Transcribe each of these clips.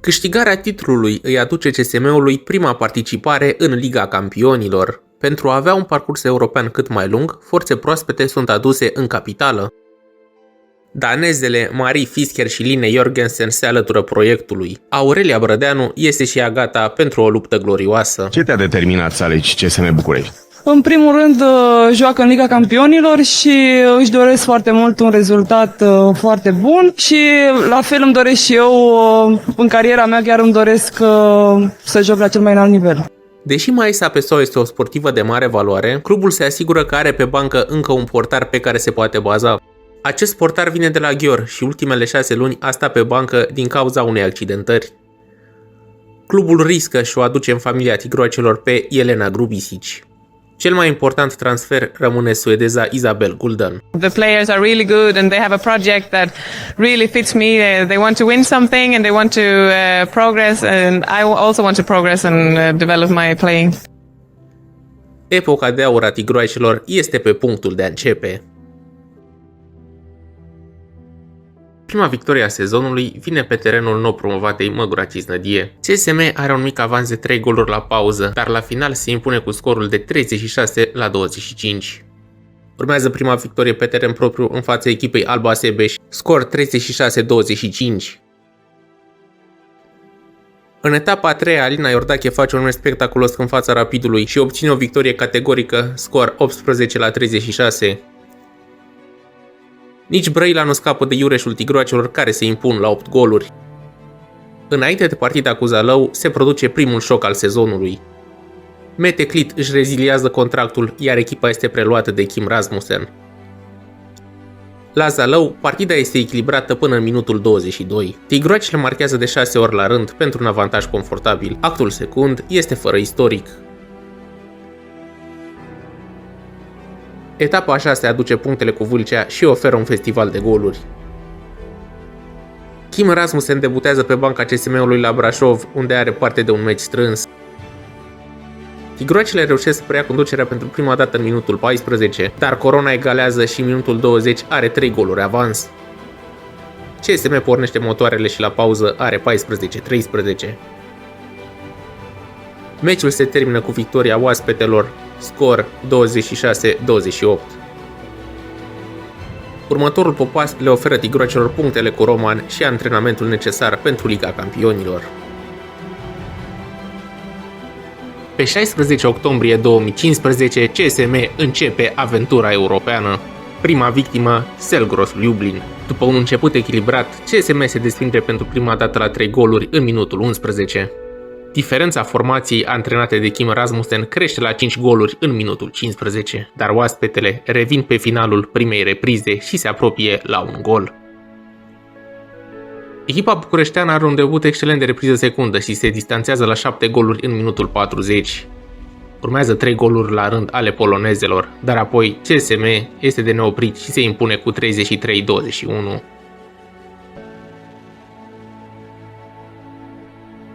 Câștigarea titlului îi aduce CSM-ului prima participare în Liga Campionilor. Pentru a avea un parcurs european cât mai lung, forțe proaspete sunt aduse în capitală. Danezele Marie Fisker și Line Jorgensen se alătură proiectului. Aurelia Brădeanu este și ea gata pentru o luptă glorioasă. Ce te-a determinat să alegi CSM București? În primul rând, joacă în Liga Campionilor și își doresc foarte mult un rezultat foarte bun și la fel îmi doresc și eu, în cariera mea chiar îmi doresc să joc la cel mai înalt nivel. Deși Maisa Pessoa este o sportivă de mare valoare, clubul se asigură că are pe bancă încă un portar pe care se poate baza. Acest portar vine de la Ghior și ultimele 6 luni a stat pe bancă din cauza unei accidentări. Clubul riscă și o aduce în familia tigroacelor pe Elena Grubisic. Cel mai important transfer rămâne suedeza Isabel Gulden. The players are really good and they have a project that really fits me. They want to win something and they want to progress, and I also want to progress and develop my playing. Epoca de aur a tigroacelor este pe punctul de a începe. Prima victorie a sezonului vine pe terenul nou promovatei Măgura Cisnădie. CSM are un mic avans de 3 goluri la pauză, dar la final se impune cu scorul de 36-25. Urmează prima victorie pe teren propriu în fața echipei Alba Sebeș, scor 36-25. În etapa a treia, Alina Iordache face un meci spectaculos în fața Rapidului și obține o victorie categorică, scor 18-36. Nici Brăila nu scapă de iureșul tigroacelor care se impun la 8 goluri. Înainte de partida cu Zalău, se produce primul șoc al sezonului. Mete Clit își reziliază contractul, iar echipa este preluată de Kim Rasmussen. La Zalău, partida este echilibrată până în minutul 22. Tigroacele marchează de 6 ori la rând pentru un avantaj confortabil. Actul secund este fără istoric. Etapa a 6 aduce punctele cu Vâlcea și oferă un festival de goluri. Kim Rasmussen debutează pe banca CSM-ului la Brașov, unde are parte de un meci strâns. Tigroacele reușesc să preia conducerea pentru prima dată în minutul 14, dar Corona egalează și în minutul 20 are 3 goluri avans. CSM pornește motoarele și la pauză are 14-13. Meciul se termină cu victoria oaspetelor, scor 26-28. Următorul popas le oferă tigroacelor punctele cu Roman și antrenamentul necesar pentru Liga Campionilor. Pe 16 octombrie 2015, CSM începe aventura europeană. Prima victimă, Selgros Lublin. După un început echilibrat, CSM se desprinde pentru prima dată la 3 goluri în minutul 11. Diferența formației antrenate de Kim Rasmussen crește la 5 goluri în minutul 15, dar oaspetele revin pe finalul primei reprize și se apropie la un gol. Echipa bucureșteană are un debut excelent de repriză secundă și se distanțează la 7 goluri în minutul 40. Urmează 3 goluri la rând ale polonezelor, dar apoi CSM este de neoprit și se impune cu 33-21.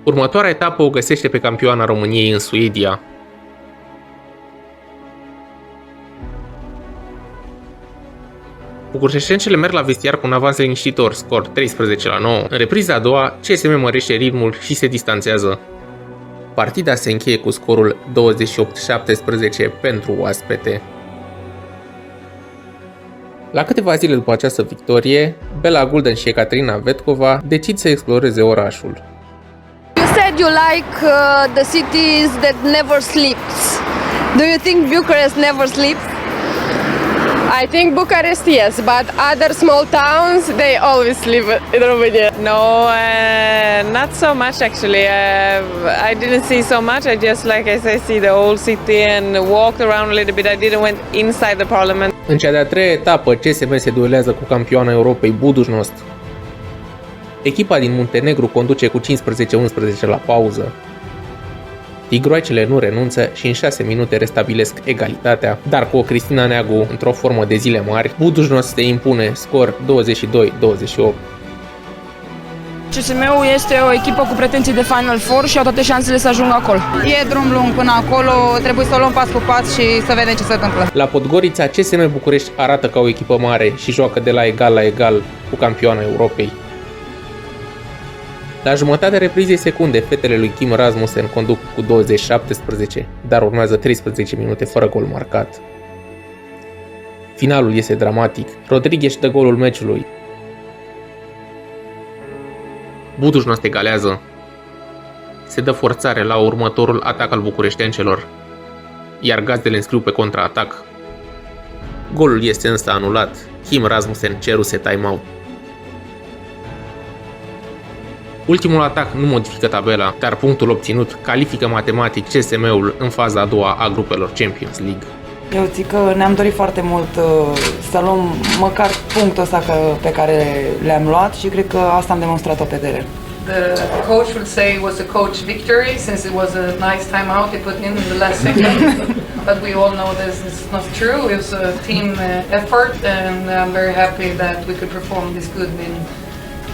Următoarea etapă o găsește pe campioana României în Suedia. Bucureștencele merg la vestiar cu un avans liniștitor, scor 13-9. În repriza a doua, CSM mărește ritmul și se distanțează. Partida se încheie cu scorul 28-17 pentru oaspete. La câteva zile după această victorie, Bela Gulden și Ecaterina Vetkova decid să exploreze orașul. You said you like the cities that never sleeps. Do you think Bucharest never sleeps? I think Bucharest, yes, but other small towns, they always sleep in Romania. No, not so much actually. I didn't see so much. I just, like I say, see the old city and walked around a little bit. I didn't went inside the parliament. În cea de-a treia etapă, CSM se duelează cu campioana Europei Budușnost. Echipa din Muntenegru conduce cu 15-11 la pauză. Tigroacele nu renunță și în 6 minute restabilesc egalitatea, dar cu o Cristina Neagu într-o formă de zile mari, Budușnost se impune, scor 22-28. CSM-ul este o echipă cu pretenții de Final Four și au toate șansele să ajungă acolo. E drum lung până acolo, trebuie să o luăm pas cu pas și să vedem ce se întâmplă. La Podgorița, CSM București arată ca o echipă mare și joacă de la egal cu campioana Europei. La jumătatea reprizei secunde, fetele lui Kim Rasmussen conduc cu 20-17, dar urmează 13 minute fără gol marcat. Finalul este dramatic. Rodriguez dă golul meciului. Budușnost egalează. Se dă forțare la următorul atac al bucureștencelor, iar gazdele înscriu pe contraatac. Golul este însă anulat. Kim Rasmussen ceruse time-out. Ultimul atac nu modifică tabela, dar punctul obținut califică matematic CSM-ul în faza a doua a grupelor Champions League. Eu zic că ne-am dorit foarte mult să luăm măcar punctul ăsta pe care le-am luat și cred că asta am demonstrat-o pe teren. The coach will say it was a coach victory since it was a nice timeout he put in the last second. But we all know this is not true. It was a team effort and I'm very happy that we could perform this good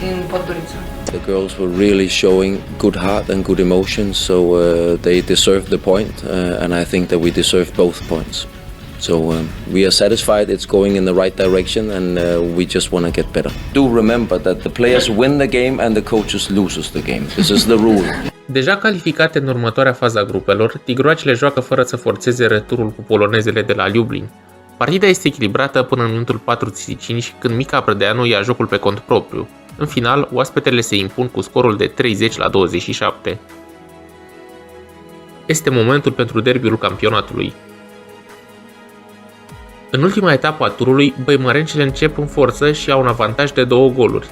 in Podgorica. The girls were really showing good heart and good emotions, so they deserved the point, and I think that we deserved both points. So we are satisfied it's going in the right direction, and we just want to get better. Do remember that the players win the game and the coaches loses the game. This is the rule. Deja calificate în următoarea fază a grupelor, tigroacele joacă fără să forțeze returul cu polonezele de la Lublin. Partida este echilibrată până în minutul 45, când Mica Prădeanu ia jocul pe cont propriu. În final, oaspetele se impun cu scorul de 30-27. Este momentul pentru derbiul campionatului. În ultima etapă a turului, băimărencele încep în forță și au un avantaj de 2 goluri.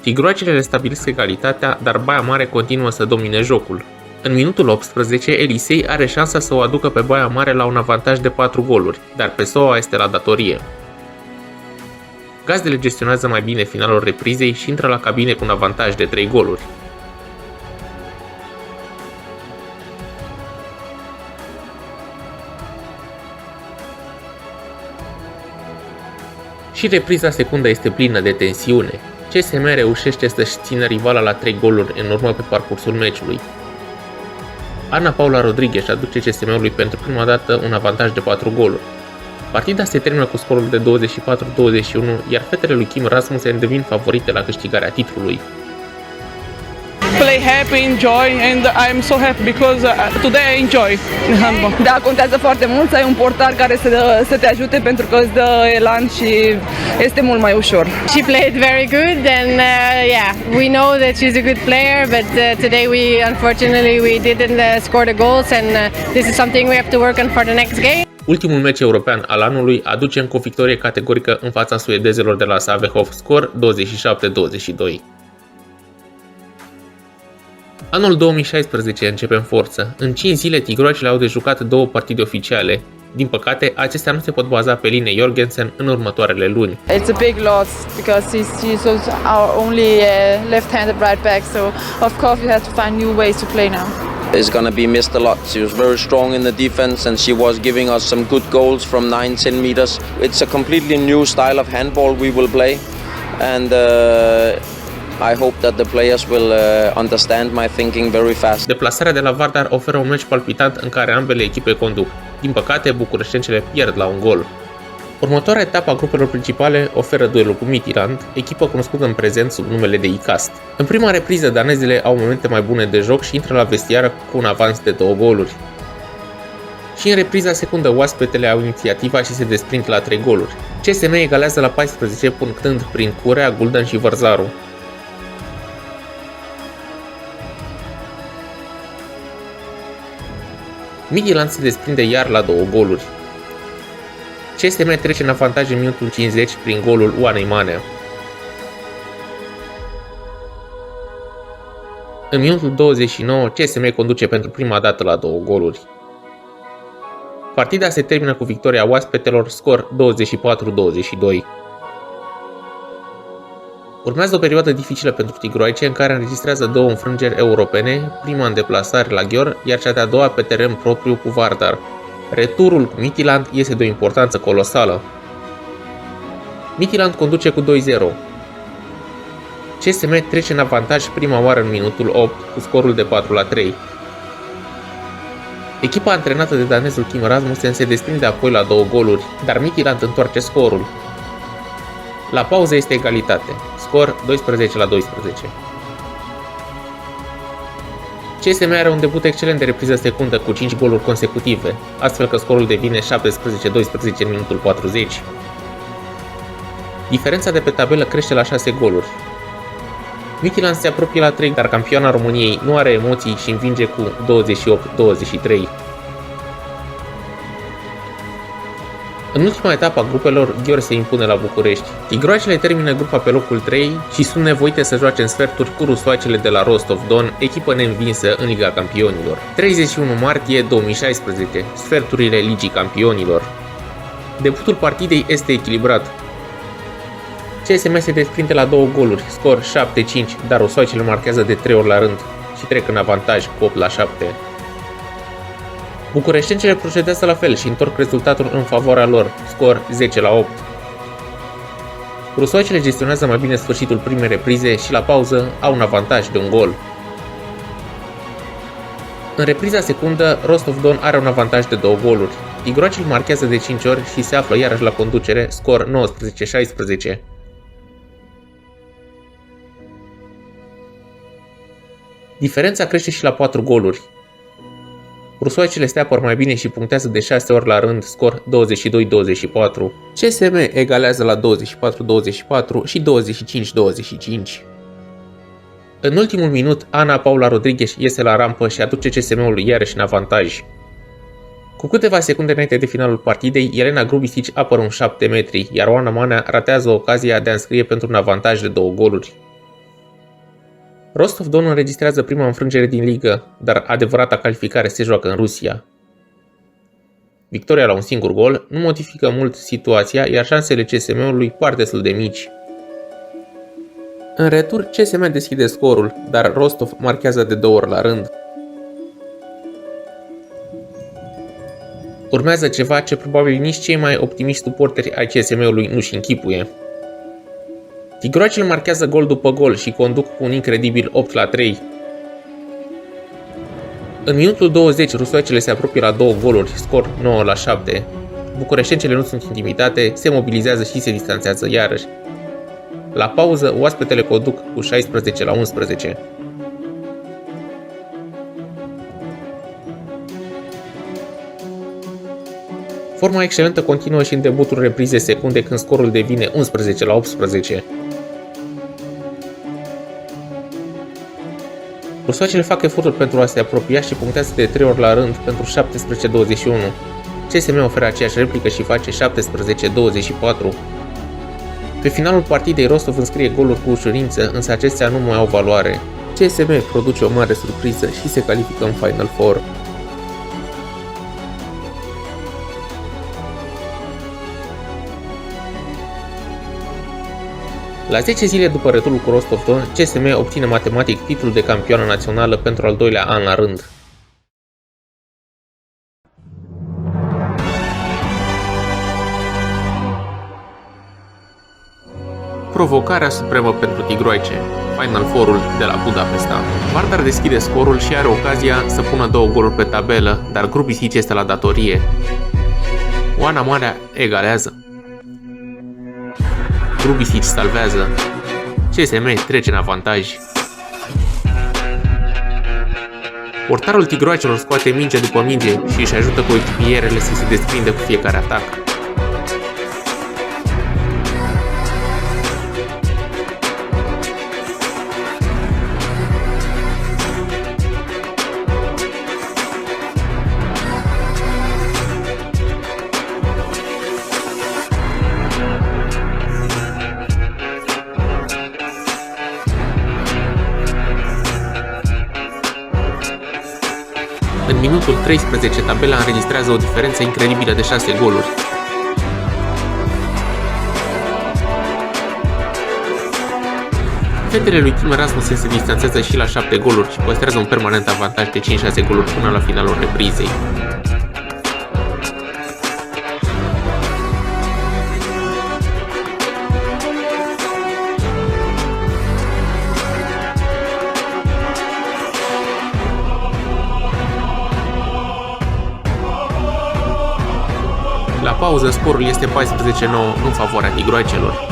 Tigroacele le stabilesc egalitatea, dar Baia Mare continuă să domine jocul. În minutul 18, Elisei are șansa să o aducă pe Baia Mare la un avantaj de 4 goluri, dar PSOA este la datorie. Gazdele gestionează mai bine finalul reprizei și intră la cabine cu un avantaj de 3 goluri. Și repriza secundă este plină de tensiune. CSM reușește să-și țină rivala la 3 goluri în urmă pe parcursul meciului. Ana Paula Rodriguez aduce CSM-ului pentru prima dată un avantaj de 4 goluri. Partida se termină cu scorul de 24-21, iar fetele lui Kim Rasmussen devin favorite la câștigarea titlului. Play happy, enjoy, and I'm so happy because today I enjoy handball. Da, contează foarte mult să ai un portar care să te ajute pentru că îți dă elan și este mult mai ușor. She played very good and yeah, we know that she's a good player, but today we didn't score the goals and this is something we have to work on for the next game. Ultimul meci european al anului aduce încă o victorie categorică în fața suedezelor de la Sävehof, scor 27-22. Anul 2016 începe în forță. În 5 zile tigroacele au de jucat 2 partide oficiale. Din păcate, acestea nu se pot baza pe Line Jorgensen în următoarele luni. It's a big loss because she's our only left-handed right back, so of course we have to find new ways to play now. It's gonna be missed a lot. She was very strong in the defense and she was giving us some good goals from 9-10 meters. It's a completely new style of handball we will play, and I hope that the players will understand my thinking very fast. Deplasarea de la Vardar oferă un meci palpitant în care ambele echipe conduc. Din păcate, bucureștencele pierd la un gol. Următoarea etapă a grupelor principale oferă duelul cu Midtjylland, echipă cunoscută în prezent sub numele de ICAST. În prima repriză, danezele au momente mai bune de joc și intră la vestiară cu un avans de 2 goluri. Și în repriza secundă, oaspetele au inițiativa și se desprind la 3 goluri. CSM egalează la 14, punctând prin Curea, Guldan și Vărzaru. Midtjylland se desprinde iar la 2 goluri. CSM trece în avantaj în minutul 50 prin golul Oanei Manea. În minutul 29, CSM conduce pentru prima dată la 2 goluri. Partida se termină cu victoria oaspetelor, scor 24-22. Urmează o perioadă dificilă pentru tigroaice în care înregistrează 2 înfrângeri europene, prima în deplasare la Ghior, iar cea de-a doua pe teren propriu cu Vardar. Returul cu Midtjylland este de o importanță colosală. Midtjylland conduce cu 2-0. CSM trece în avantaj prima oară în minutul 8 cu scorul de 4-3. Echipa antrenată de danezul Kim Rasmussen se desprinde apoi la 2 goluri, dar Midtjylland întoarce scorul. La pauză este egalitate, scor 12-12. CSM are un debut excelent de repriză secundă cu 5 goluri consecutive, astfel că scorul devine 17-12 în minutul 40. Diferența de pe tabelă crește la 6 goluri. Midtjylland se apropie la 3, dar campioana României nu are emoții și învinge cu 28-23. În ultima etapă a grupelor, Győr se impune la București. Tigroacele termină grupa pe locul 3 și sunt nevoite să joace în sferturi cu rusoacele de la Rostov-Don, echipă neînvinsă în Liga Campionilor. 31 martie 2016, sferturile Ligii Campionilor. Debutul partidei este echilibrat. CSM se desprinde la 2 goluri, scor 7-5, dar rusoacele marchează de 3 ori la rând și trec în avantaj cu 8-7. Bucureștencele procedează la fel și întorc rezultatul în favoarea lor, scor 10-8. Rusoacele gestionează mai bine sfârșitul primei reprize și la pauză au un avantaj de un gol. În repriza secundă, Rostov-Don are un avantaj de 2 goluri. Tigroacele marchează de 5 ori și se află iarăși la conducere, scor 19-16. Diferența crește și la 4 goluri. Rusoacele se apăr mai bine și punctează de 6 ori la rând, scor 22-24. CSM egalează la 24-24 și 25-25. În ultimul minut, Ana Paula Rodriguez iese la rampă și aduce CSM-ul iarăși în avantaj. Cu câteva secunde înainte de finalul partidei, Elena Grubisic apără un 7 metri, iar Oana Manea ratează ocazia de a înscrie pentru un avantaj de 2 goluri. Rostov-Don înregistrează prima înfrângere din ligă, dar adevărata calificare se joacă în Rusia. Victoria la un singur gol nu modifică mult situația, iar șansele CSM-ului par destul de mici. În retur, CSM deschide scorul, dar Rostov marchează de 2 ori la rând. Urmează ceva ce probabil nici cei mai optimiști suporteri ai CSM-ului nu-și închipuie. Tigroacele marchează gol după gol și conduc cu un incredibil 8-3. În minutul 20, rusoacele se apropie la 2 goluri, scor 9-7. Bucureștencele nu sunt intimidate, se mobilizează și se distanțează iarăși. La pauză, oaspetele conduc cu 16-11. Forma excelentă continuă și în debutul reprize secunde când scorul devine 11-18. Rusoacele fac eforturi pentru a se apropia și punctează de 3 ori la rând pentru 17-21. CSM oferă aceeași replică și face 17-24. Pe finalul partidei, Rostov înscrie goluri cu ușurință, însă acestea nu mai au valoare. CSM produce o mare surpriză și se califică în Final Four. La 10 zile după returul cu Rostov-Don, CSM obține matematic titlul de campioană națională pentru al 2-lea an la rând. Provocarea supremă pentru tigroaice, Final Four-ul de la Budapesta. Vardar deschide scorul și are ocazia să pună 2 goluri pe tabelă, dar Grubisic este la datorie. Oana Manea egalează. Grubisic salvează. CSM trece în avantaj. Portarul tigroacelor scoate minge după minge și își ajută coechipierele să se desprindă cu fiecare atac. În minutul 13, tabela înregistrează o diferență incredibilă de 6 goluri. Fetele lui Kim Rasmussen se distanțează și la 7 goluri și păstrează un permanent avantaj de 5-6 goluri până la finalul reprizei. La pauză, scorul este 14-9 în favoarea tigroacelor.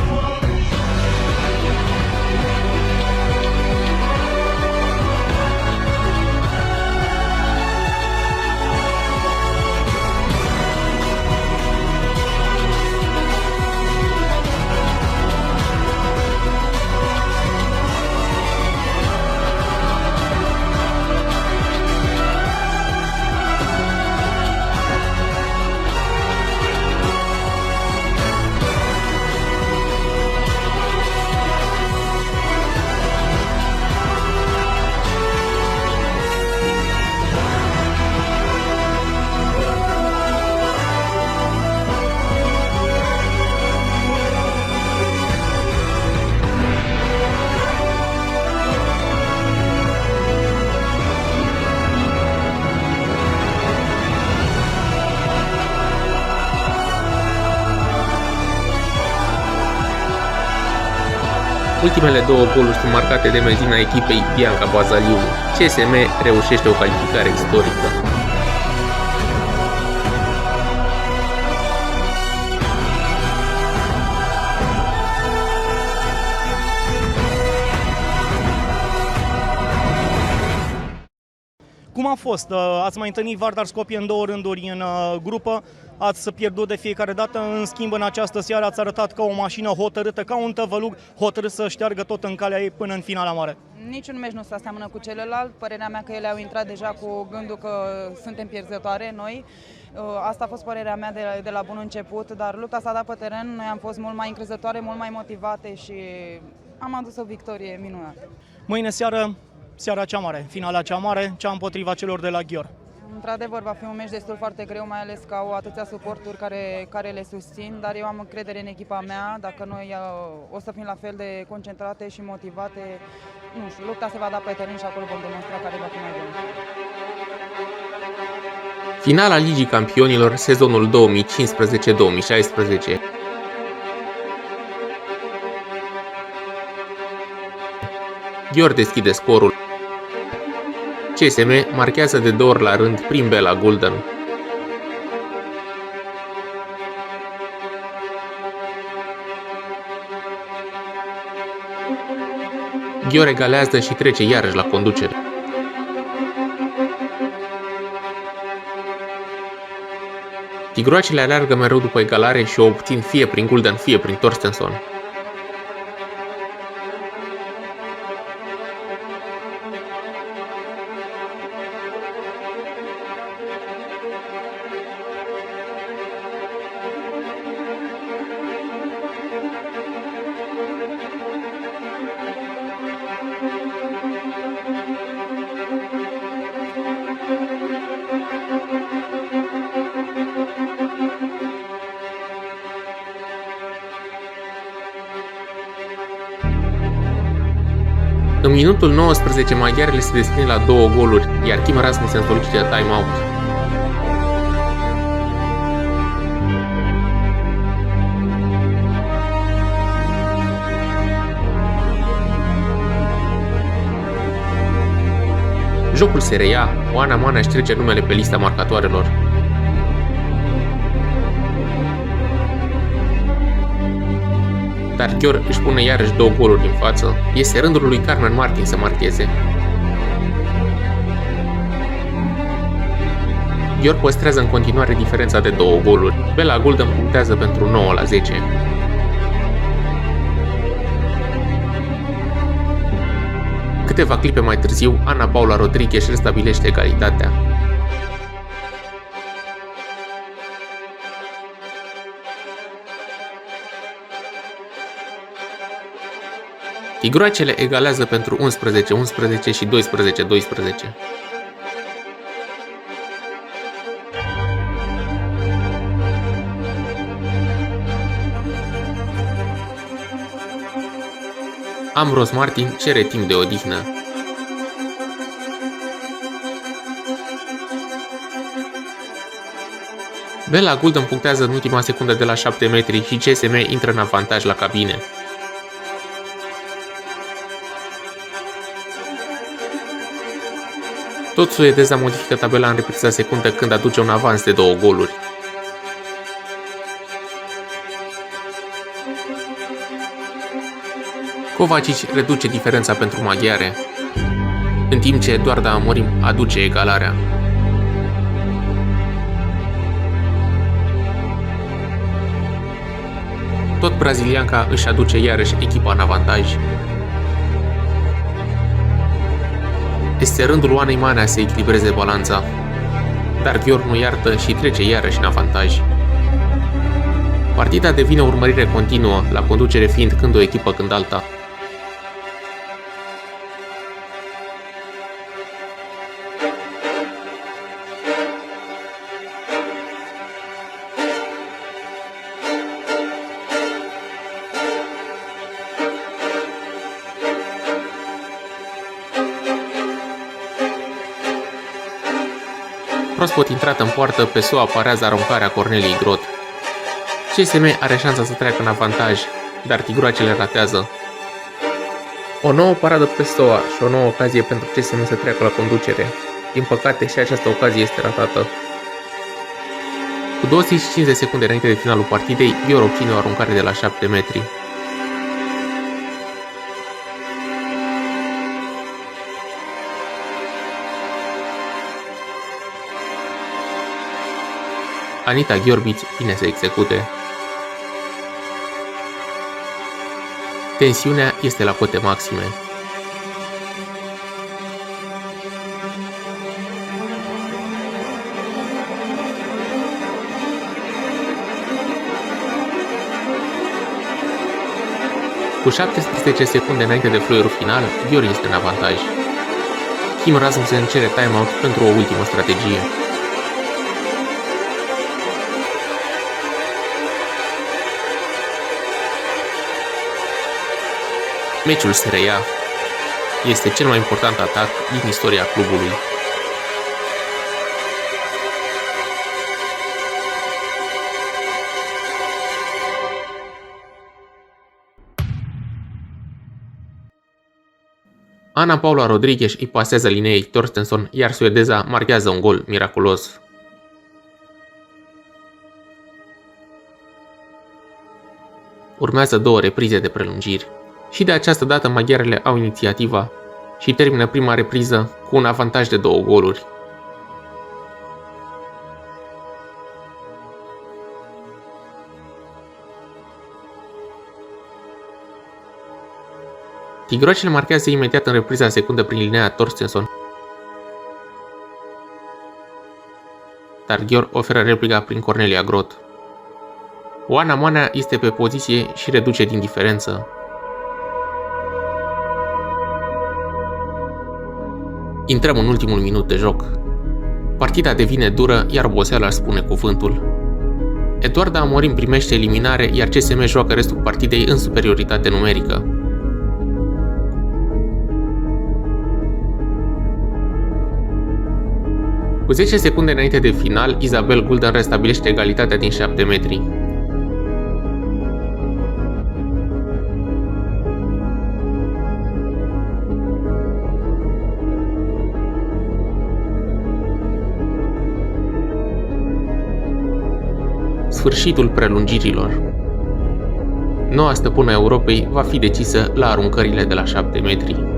Ultimele două goluri sunt marcate de mezina echipei Bianca Bazaliu. CSM reușește o calificare istorică. Cum a fost? Ați mai întâlnit Vardar Skopje în două rânduri în grupă, ați pierdut de fiecare dată, în schimb în această seară ați arătat ca o mașină hotărâtă, ca un tăvălug hotărât să șteargă tot în calea ei până în finala mare. Niciun meci nu se aseamănă cu celălalt, părerea mea că ele au intrat deja cu gândul că suntem pierzătoare noi. Asta a fost părerea mea de la bun început, dar lupta s-a dat pe teren, noi am fost mult mai încrezătoare, mult mai motivate și am adus o victorie minunată. Mâine seara cea mare, finala cea mare, cea împotriva celor de la Ghior. Într-adevăr, va fi un meci destul foarte greu, mai ales că au atâția suporturi care le susțin, dar eu am încredere în echipa mea, dacă noi o să fim la fel de concentrate și motivate, nu știu, lupta se va da pe teren și acolo vom demonstra care va fi mai bună. Finala Ligii Campionilor, sezonul 2015-2016. Ghior deschide scorul. CSM marchează de 2 ori la rând prin Bella Gulden. Ghior egalează și trece iarăși la conducere. Tigroacele aleargă mereu după egalare și o obțin fie prin Gulden, fie prin Torstensson. În minutul 19, maghiarele se desprind la 2 goluri, iar Kim Rasmussen solicită time-out. Jocul se reia, Oana Mana își trece numele pe lista marcatoarelor. Dar Ghior își pune iarăși 2 goluri în față. Este rândul lui Carmen Martin să marcheze. Ghior păstrează în continuare diferența de 2 goluri. Bella Gulden punctează pentru 9-10. Câteva clipe mai târziu, Ana Paula Rodriguez restabilește egalitatea. Tigroacele egalează pentru 11-11 și 12-12. Ambrose Martin cere timp de odihnă. Bella Gulden punctează în ultima secundă de la 7 metri și CSM intră în avantaj la cabine. Tot suedeza modifică tabela în repriza secundă când aduce un avans de 2 goluri. Kovacic reduce diferența pentru maghiare, în timp ce Eduarda Amorim aduce egalarea. Tot brazilianca își aduce iarăși echipa în avantaj. Este rândul Oanei Manea să echilibreze balanța, dar Ghior nu iartă și trece iarăși în avantaj. Partida devine o urmărire continuă, la conducere fiind când o echipă când alta. Proaspăt intrat în poartă, Pessoa aparează aruncarea Corneliei Grot. CSM are șansa să treacă în avantaj, dar tigroacele ratează. O nouă paradă pe SOA și o nouă ocazie pentru CSM să treacă la conducere. Din păcate, și această ocazie este ratată. Cu 25 de secunde înainte de finalul partidei, Ghior obține o aruncare de la 7 metri. Anita Gheorbiț vine să execute. Tensiunea este la cote maxime. Cu 17 secunde înainte de fluierul final, Ghior este în avantaj. Kim Rasmussen cere timeout pentru o ultimă strategie. Meciul se reia. Este cel mai important atac din istoria clubului. Ana Paula Rodriguez îi pasează lineei Torstensson, iar suedeza marchează un gol miraculos. Urmează două reprize de prelungiri. Și de această dată maghiarele au inițiativa și termină prima repriză cu un avantaj de 2 goluri. Tigrocele marchează imediat în repriza secundă prin linia Torstensson, dar Ghior oferă replica prin Cornelia Grot. Oana Moanea este pe poziție și reduce din diferență. Intrăm în ultimul minut de joc. Partida devine dură, iar oboseala își spune cuvântul. Eduarda Amorim primește eliminare, iar CSM joacă restul partidei în superioritate numerică. Cu 10 secunde înainte de final, Isabel Gulden restabilește egalitatea din 7 metri. Sfârșitul prelungirilor. Noua stăpână a Europei va fi decisă la aruncările de la 7 metri.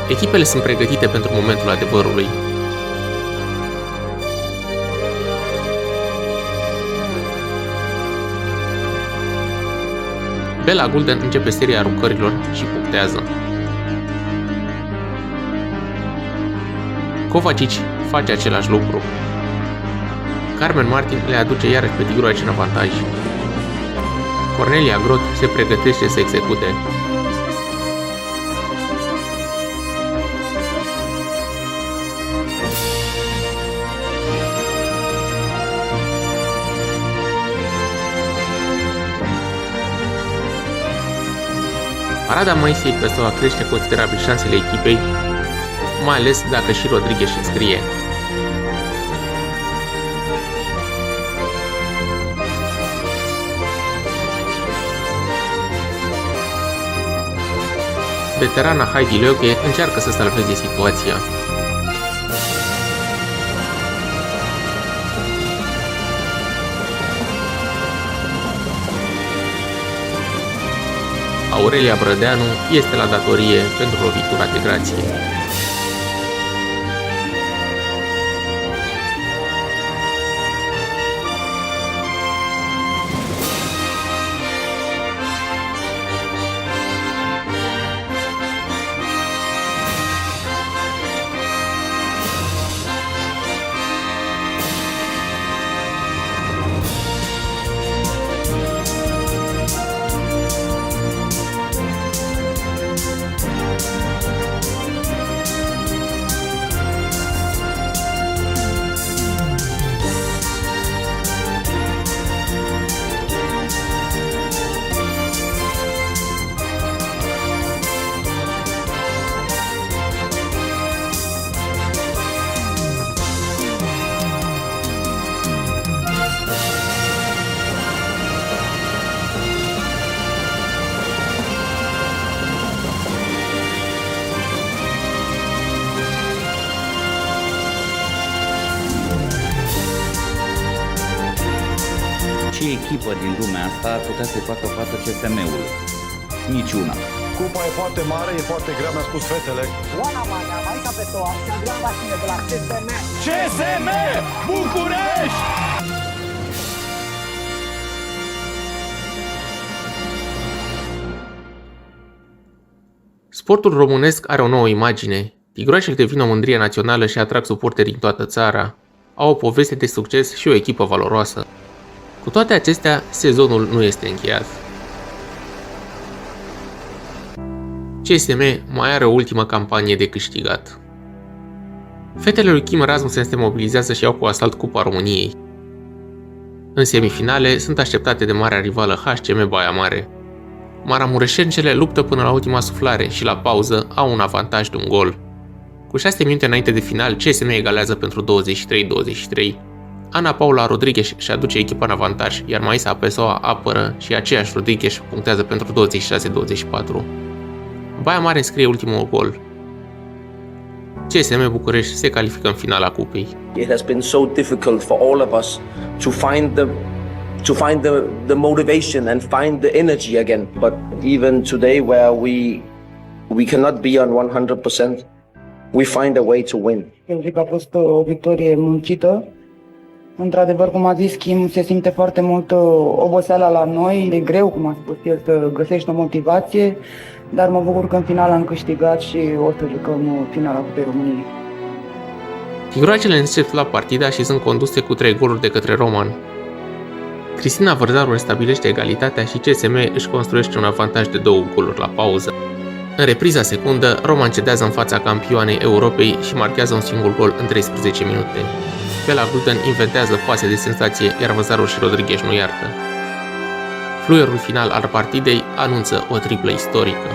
Echipele sunt pregătite pentru momentul adevărului. Bella Gulden începe seria aruncărilor și punctează. Kovacic face același lucru. Carmen Martin le aduce iarăși pe tigroaci în avantaj. Cornelia Grot se pregătește să execute. Parada Moisei pe SOA crește considerabil șansele echipei, mai ales dacă și Rodriguez înscrie. Veterana Heidi Löke încearcă să salveze situația. Aurelia Brădeanu este la datorie pentru lovitura de grație. ce echipă din lumea asta ar putea să-i facă față CSM-ului? Niciuna. Cupa e foarte mare, e foarte grea, mi-a spus fetele. Oana Mania, Marica Petoa și Adrian Vasile de la CSM. CSM București! Sportul românesc are o nouă imagine. Tigroacele devin o mândrie națională și atrag suporteri din toată țara. Au o poveste de succes și o echipă valoroasă. Cu toate acestea, sezonul nu este încheiat. CSM mai are o ultimă campanie de câștigat. Fetele lui Kim Rasmussen se mobilizează și iau cu asalt Cupa României. În semifinale sunt așteptate de marea rivală HCM Baia Mare. Maramureșencele luptă până la ultima suflare și la pauză au un avantaj de un gol. Cu 6 minute înainte de final, CSM egalează pentru 23-23. Ana Paula Rodriguez își aduce echipa în avantaj, iar Maisa Pessoa apără și aceeași Rodriguez punctează pentru 26-24. Baia Mare înscrie ultimul gol. CSM București se califică în finala cupei. It has been so difficult for all of us to find the motivation and find the energy again. But even today, where we cannot be on 100%, we find a way to win. Eu zic că a fost o victorie muncită. Într-adevăr, cum a zis Kim, se simte foarte mult oboseala la noi. E greu, cum a spus el, să găsești o motivație, dar mă bucur că în final am câștigat și o să jucăm finala Cupei României. Tigroacele încep la partida și sunt conduse cu 3 goluri de către Roman. Cristina Vărzaru restabilește egalitatea și CSM își construiește un avantaj de 2 goluri la pauză. În repriza secundă, Roman cedează în fața campioanei Europei și marchează un singur gol în 13 minute. Bela Gluten inventează pase de senzație, iar Vărzaru și Rodriguez nu iartă. Fluierul final al partidei anunță o triplă istorică.